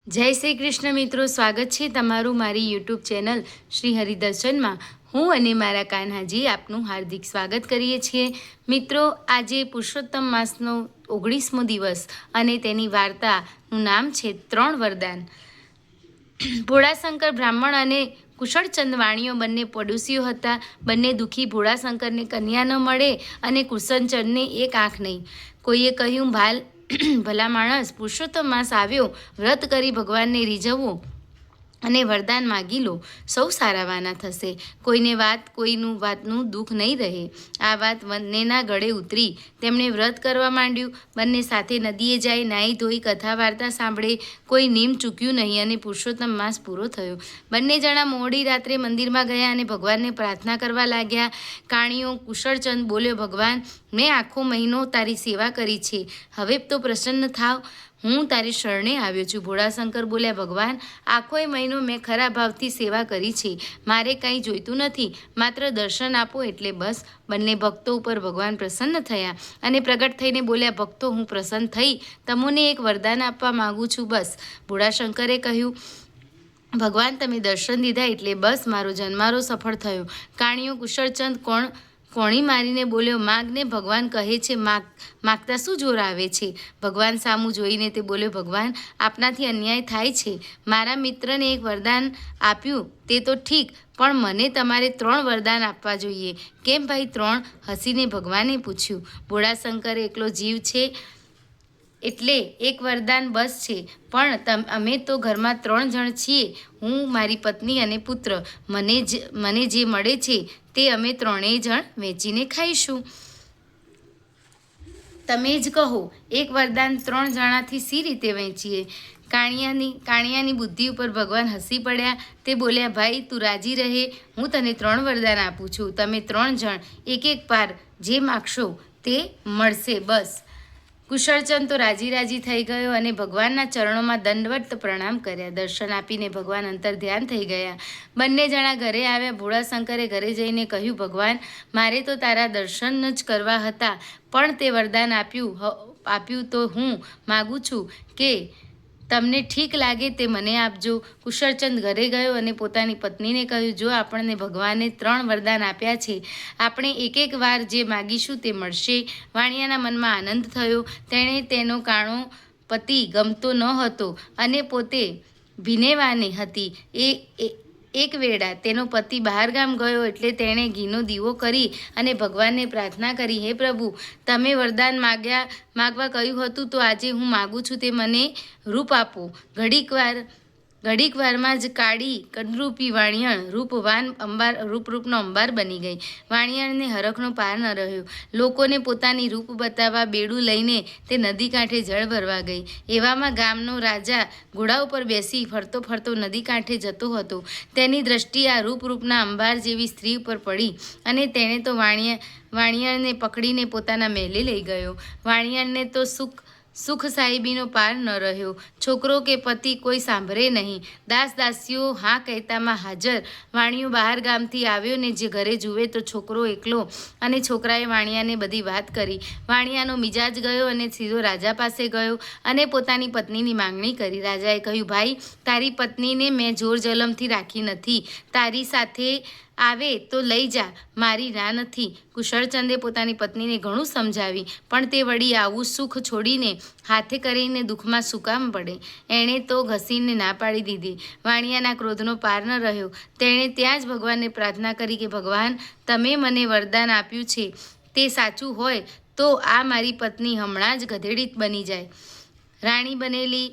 જય શ્રી કૃષ્ણ મિત્રો, સ્વાગત છે તમારું મારી યુટ્યુબ ચેનલ શ્રી હરિદર્શનમાં। હું અને મારા કાન્હાજી આપનું હાર્દિક સ્વાગત કરીએ છીએ। મિત્રો, આજે પુરુષોત્તમ માસનો 19મો દિવસ અને તેની વાર્તાનું નામ છે 3 વરદાન। ભોળાશંકર બ્રાહ્મણ અને કુશળચંદ વાણીઓ બંને પડોશીઓ હતા। બંને દુઃખી। ભોળાશંકરને કન્યા ન મળે અને કુશળચંદને એક આંખ નહીં। કોઈએ કહ્યું, ભલા માણસ, પુરુષોત્તમ માસ આવ્યો, વ્રત કરી ભગવાનને રીઝવવો અને વરદાન માગી લો, સૌ સારાવાના થશે। કોઈનું વાતનું દુઃખ નહીં રહે। આ વાત બંનેના ગળે ઉતરી। તેમણે વ્રત કરવા માંડ્યું। બંને સાથે નદીએ જાય, નાહી ધોઈ કથા વાર્તા સાંભળે। કોઈ નિયમ ચૂક્યું નહીં અને પુરુષોત્તમ માસ પૂરો થયો। બંને જણા મોડી રાત્રે મંદિરમાં ગયા અને ભગવાનને પ્રાર્થના કરવા લાગ્યા। કાણીઓ કુશળચંદ બોલ્યો, ભગવાન, મેં આખો મહિનો તારી સેવા કરી છે, હવે તો પ્રસન્ન થાવ, હું તારી શરણે આવ્યો છું। ભોળાશંકર બોલ્યા, ભગવાન, આખોય મહિનો મેં ખરા ભાવથી સેવા કરી છે, મારે કંઈ જોઈતું નથી, માત્ર દર્શન આપો એટલે બસ। બંને ભક્તો ઉપર ભગવાન પ્રસન્ન થયા અને પ્રગટ થઈને બોલ્યા, ભક્તો, હું પ્રસન્ન થઈ તમોને એક વરદાન આપવા માગું છું, બસ। ભોળાશંકરે કહ્યું, ભગવાન, તમે દર્શન દીધા એટલે બસ મારો જન્મારો સફળ થયો। કાણીઓ કુશળચંદ કોણી મારીને બોલ્યો, માગને, ભગવાન કહે છે, માગતા શું જોર આવે છે? ભગવાન સામું જોઈને તે બોલ્યો, ભગવાન, આપનાથી અન્યાય થાય છે। મારા મિત્રને એક વરદાન આપ્યું તે તો ઠીક, પણ મને તમારે 3 વરદાન આપવા જોઈએ। કેમ ભાઈ 3? હસીને ભગવાને પૂછ્યું। ભોળાશંકર એકલો જીવ છે એટલે એક વરદાન બસ છે, પણ અમે તો ઘરમાં 3 જણ છીએ, હું, મારી પત્ની અને પુત્ર। મને જે મળે છે તે અમે 3 જણ વેચીને ખાઈશું। તમે જ કહો, એક વરદાન 3 જણાથી સી રીતે વહેંચીએ? કાણિયાની બુદ્ધિ ઉપર ભગવાન હસી પડ્યા। તે બોલ્યા, ભાઈ, તું રાજી રહે, હું તને 3 વરદાન આપું છું, તમે 3 જણ એક પાર જે માગશો તે મળશે, બસ। કુશળચંદ તો રાજી થઈ ગયો અને ભગવાનના ચરણોમાં દંડવત પ્રણામ કર્યા। દર્શન આપીને ભગવાન અંતર ધ્યાન થઈ ગયા। બંને જણા ઘરે આવ્યા। ભોળાશંકરે ઘરે જઈને કહ્યું, ભગવાન, મારે તો તારા દર્શન જ કરવા હતા, પણ તે વરદાન આપ્યું તો હું માગું છું કે તમને ઠીક લાગે તે મને આપજો। કુશળચંદ ઘરે ગયો અને પોતાની પત્નીને કહ્યું, જો આપણને ભગવાને 3 વરદાન આપ્યા છે, આપણે એક વાર જે માગીશું તે મળશે। વાણિયાના મનમાં આનંદ થયો। તેણે તેનો કાણો પતિ ગમતો ન હતો અને પોતે ભીનેવાની હતી। એક વેળા તેનો પતિ બહારગામ ગયો એટલે તેણે ઘીનો દીવો કરી અને ભગવાનને પ્રાર્થના કરી, હે પ્રભુ, તમે વરદાન માગવા કહ્યું હતું તો આજે હું માગું છું તે મને રૂપ આપો। ઘડીક વારમાં જ કાળી કદરૂપી વાણિયણ રૂપનો અંબાર બની ગઈ। વાણિયણને હરખનો પાર ન રહ્યો। લોકોને પોતાની રૂપ બતાવવા બેડું લઈને તે નદી કાંઠે જળ ભરવા ગઈ। એવામાં ગામનો રાજા ઘોડા ઉપર બેસી ફરતો નદી કાંઠે જતો હતો। તેની દ્રષ્ટિ આ રૂપના અંબાર જેવી સ્ત્રી ઉપર પડી અને તેણે તો વાણિયણને પકડીને પોતાના મહેલે લઈ ગયો। વાણિયણને તો સુખ સાહેબીનો પાર ન રહ્યો। છોકરો કે પતિ કોઈ સાંભળે નહીં। દાસીઓ હા કહેતામાં હાજર। વાણિયો બહાર ગામથી આવ્યો ને જે ઘરે જુએ તો છોકરો એકલો, અને છોકરાએ વાણિયાને બધી વાત કરી। વાણિયાનો મિજાજ ગયો અને સીધો રાજા પાસે ગયો અને પોતાની પત્નીની માંગણી કરી। રાજાએ કહ્યું, ભાઈ, તારી પત્નીને મેં જોર જલમથી રાખી નથી, તારી સાથે આવે તો લઈ જા, મારી ના નથી। કુશળચંદે પોતાની પત્નીને ઘણું સમજાવી, પણ તે વળી આવું સુખ છોડીને હાથે કરીને દુઃખમાં શું કામ પડે? એણે તો ઘસીને ના પાડી દીધી। વાણિયાના ક્રોધનો પાર ન રહ્યો। તેણે ત્યાં જ ભગવાનને પ્રાર્થના કરી કે ભગવાન, તમે મને વરદાન આપ્યું છે તે સાચું હોય તો આ મારી પત્ની હમણાં જ ગધેડી બની જાય। રાણી બનેલી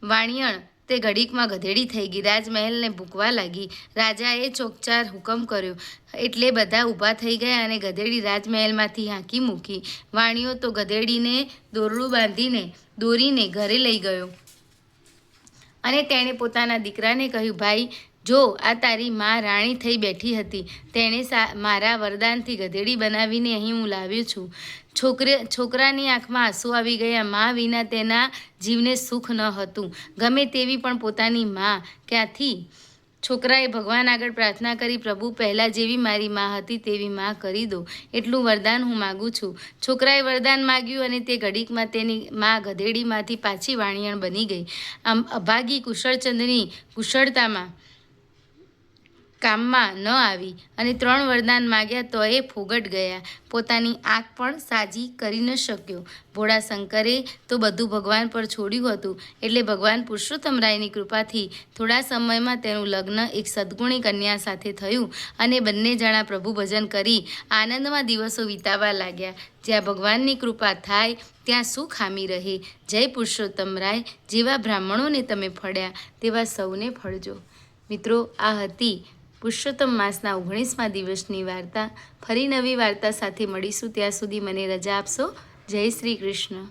વાણિયણ તે ઘડીકમાં ગધેડી થઈ ગઈ। રાજમહેલને ભૂંકવા લાગી। રાજાએ ચોકચાર હુકમ કર્યો એટલે બધા ઊભા થઈ ગયા અને ગધેડી રાજમહેલમાંથી હાંકી મૂકી। વાણિયો તો ગધેડીને દોરડું બાંધીને દોરીને ઘરે લઈ ગયો અને તેણે પોતાના દીકરાને કહ્યું, ભાઈ, જો આ તારી માં રાણી થઈ બેઠી હતી, તેણે મારા વરદાનથી ગધેડી બનાવીને અહીં હું લાવ્યો છું। છોકરાની આંખમાં આંસુ આવી ગયા। માં વિના તેના જીવને સુખ ન હતું, ગમે તેવી પણ પોતાની માં ક્યાંથી છોકરાએ ભગવાન આગળ પ્રાર્થના કરી, પ્રભુ પહેલાં જેવી મારી માં હતી તેવી માં કરી દો, એટલું વરદાન હું માગું છું. છોકરાએ વરદાન માગ્યું અને તે ઘડીકમાં તેની માં ગધેડીમાંથી પાછી વાણિયણ બની ગઈ. આમ અભાગી કુશળચંદની કુશળતામાં કામમાં ન આવી અને 3 વરદાન માગ્યા તો એ ફોગટ ગયા. પોતાની આંખ પણ સાજી કરી ન શક્યો. ભોળા શંકરે તો બધું ભગવાન પર છોડ્યું હતું. એટલે ભગવાન પુરુષોત્તમરાયની કૃપાથી થોડા સમયમાં તેનું લગ્ન એક સદ્ગુણી કન્યા સાથે થયું અને બંને જણા પ્રભુ ભજન કરી આનંદમાં દિવસો વિતાવવા લાગ્યા. જ્યાં ભગવાનની કૃપા થાય ત્યાં શું ખામી રહે. જય પુરુષોત્તમરાય. જેવા બ્રાહ્મણોને તમે ફળ્યા તેવા સૌને ફળજો. મિત્રો, આ હતી પુરુષોત્તમ માસના 19મા દિવસની વાર્તા. ફરી નવી વાર્તા સાથે મળીશું. ત્યાં સુધી મને રજા આપશો. જય શ્રી કૃષ્ણ.